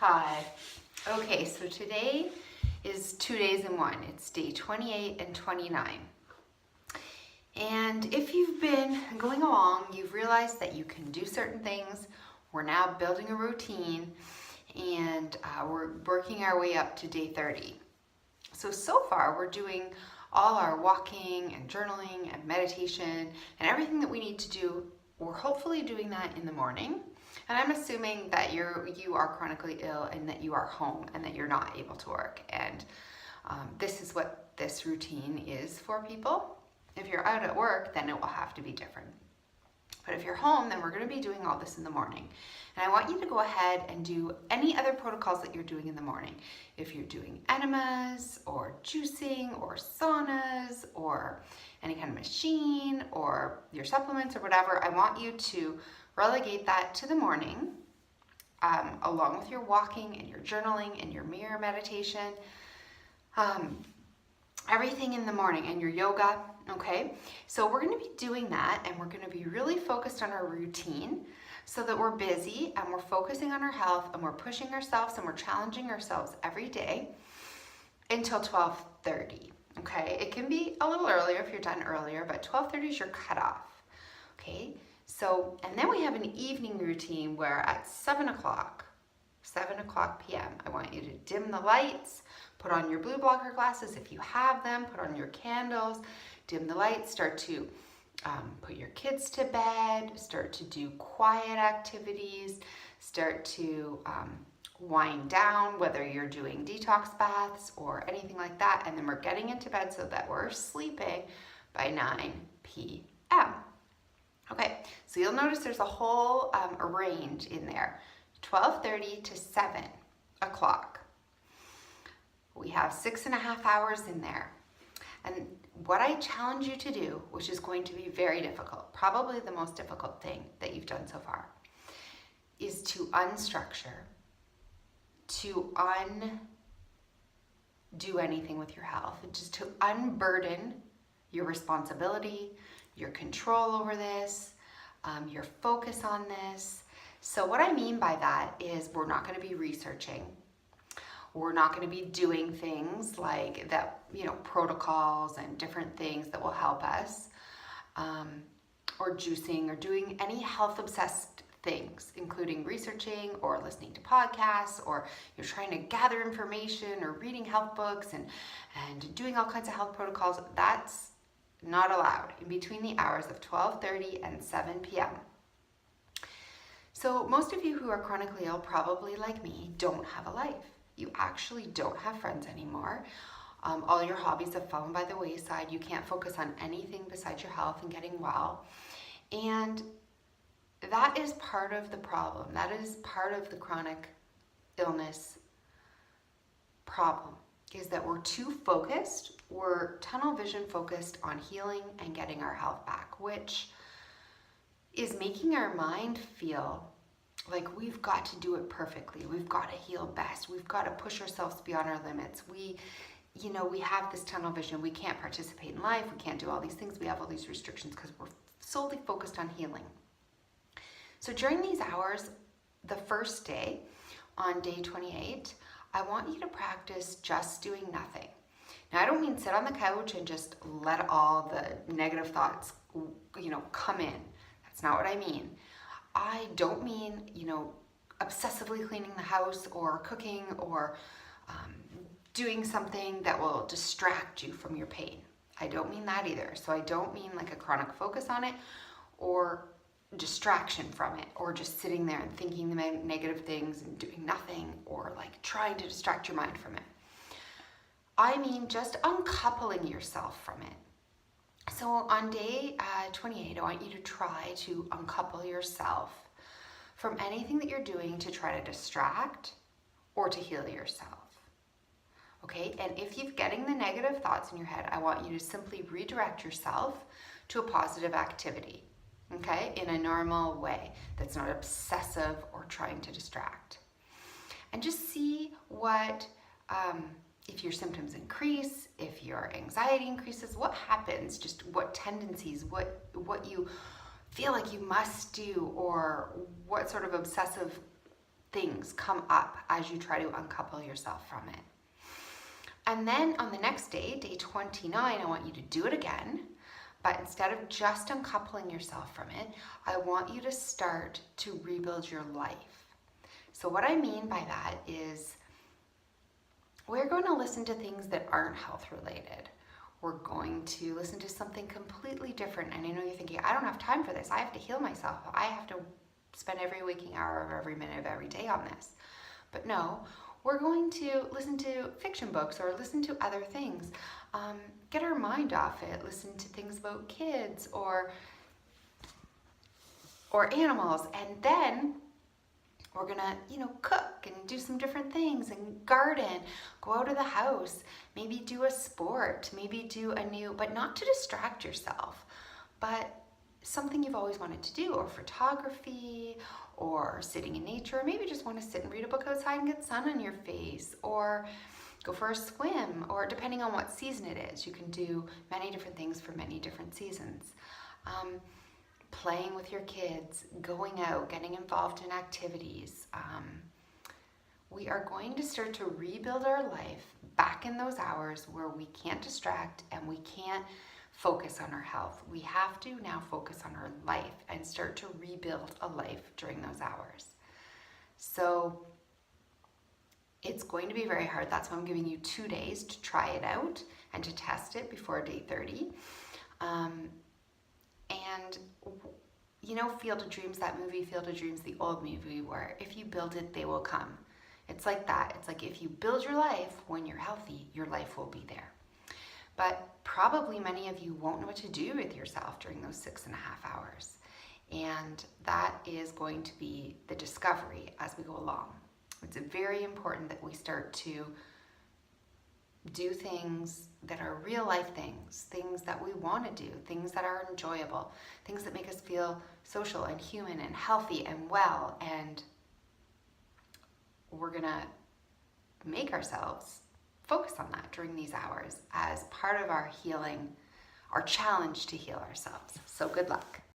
Hi. Okay, so today is 2 days in one. It's day 28 and 29. And if you've been going along, you've realized that you can do certain things. We're now building a routine and we're working our way up to day 30. So far we're doing all our walking and journaling and meditation and everything that we need to do. We're hopefully doing that in the morning. And I'm assuming that you are chronically ill and that you are home and that you're not able to work. And this is what this routine is for people. If you're out at work, then it will have to be different. But if you're home, then we're going to be doing all this in the morning. And I want you to go ahead and do any other protocols that you're doing in the morning. If you're doing enemas or juicing or saunas or any kind of machine or your supplements or whatever, I want you to relegate that to the morning, along with your walking and your journaling and your mirror meditation, everything in the morning, and your yoga, okay? So we're gonna be doing that, and we're gonna be really focused on our routine so that we're busy and we're focusing on our health and we're pushing ourselves and we're challenging ourselves every day until 12:30, okay? It can be a little earlier if you're done earlier, but 12:30 is your cutoff, okay? So, and then we have an evening routine where at 7 o'clock p.m., I want you to dim the lights, put on your blue blocker glasses if you have them, put on your candles, dim the lights, start to put your kids to bed, start to do quiet activities, start to wind down, whether you're doing detox baths or anything like that, and then we're getting into bed so that we're sleeping by 9 p.m. Okay, so you'll notice there's a whole range in there, 12:30 to 7 o'clock. We have 6.5 hours in there. And what I challenge you to do, which is going to be very difficult, probably the most difficult thing that you've done so far, is to unstructure, to undo anything with your health, just to unburden your responsibility, your control over this, your focus on this. So what I mean by that is we're not going to be researching. We're not going to be doing things like that, protocols and different things that will help us, or juicing or doing any health obsessed things, including researching or listening to podcasts, or you're trying to gather information or reading health books and doing all kinds of health protocols. That's not allowed in between the hours of 12:30 and 7 p.m. So most of you who are chronically ill, probably like me, don't have a life. You actually don't have friends anymore. All your hobbies have fallen by the wayside. You can't focus on anything besides your health and getting well. And that is part of the problem. That is part of the chronic illness problem, is that we're too focused. We're tunnel vision focused on healing and getting our health back, which is making our mind feel like we've got to do it perfectly. We've got to heal best. We've got to push ourselves beyond our limits. We have this tunnel vision. We can't participate in life. We can't do all these things. We have all these restrictions because we're solely focused on healing. So during these hours, the first day, on day 28, I want you to practice just doing nothing. Now, I don't mean sit on the couch and just let all the negative thoughts, come in. That's not what I mean. I don't mean, obsessively cleaning the house or cooking or doing something that will distract you from your pain. I don't mean that either. So I don't mean like a chronic focus on it or distraction from it, or just sitting there and thinking the negative things and doing nothing, or like trying to distract your mind from it. I mean just uncoupling yourself from it. So on day 28, I want you to try to uncouple yourself from anything that you're doing to try to distract or to heal yourself. Okay, and if you're getting the negative thoughts in your head, I want you to simply redirect yourself to a positive activity, okay, in a normal way that's not obsessive or trying to distract. And just see what, if your symptoms increase, if your anxiety increases, what happens, just what tendencies, what you feel like you must do, or what sort of obsessive things come up as you try to uncouple yourself from it. And then on the next day, day 29, I want you to do it again. But instead of just uncoupling yourself from it, I want you to start to rebuild your life. So what I mean by that is we're going to listen to things that aren't health related. We're going to listen to something completely different. And I know you're thinking, I don't have time for this. I have to heal myself. I have to spend every waking hour of every minute of every day on this. But no, we're going to listen to fiction books or listen to other things. Get our mind off it. Listen to things about kids or animals. And then we're gonna, cook and do some different things and garden, go out of the house, maybe do a sport, maybe do a new, but not to distract yourself, but something you've always wanted to do, or photography, or sitting in nature, or maybe just want to sit and read a book outside and get sun on your face, or go for a swim, or depending on what season it is, you can do many different things for many different seasons. Playing with your kids, going out, getting involved in activities. We are going to start to rebuild our life back in those hours where we can't distract and we can't focus on our health. We have to now focus on our life and start to rebuild a life during those hours. So it's going to be very hard. That's why I'm giving you 2 days to try it out and to test it before day 30. And Field of Dreams, that movie, Field of Dreams, the old movie, where if you build it, they will come. It's like that. It's like if you build your life when you're healthy, your life will be there. But probably many of you won't know what to do with yourself during those 6.5 hours. And that is going to be the discovery as we go along. It's very important that we start to do things that are real life things, things that we want to do, things that are enjoyable, things that make us feel social and human and healthy and well. And we're gonna make ourselves focus on that during these hours as part of our healing, our challenge to heal ourselves. So good luck.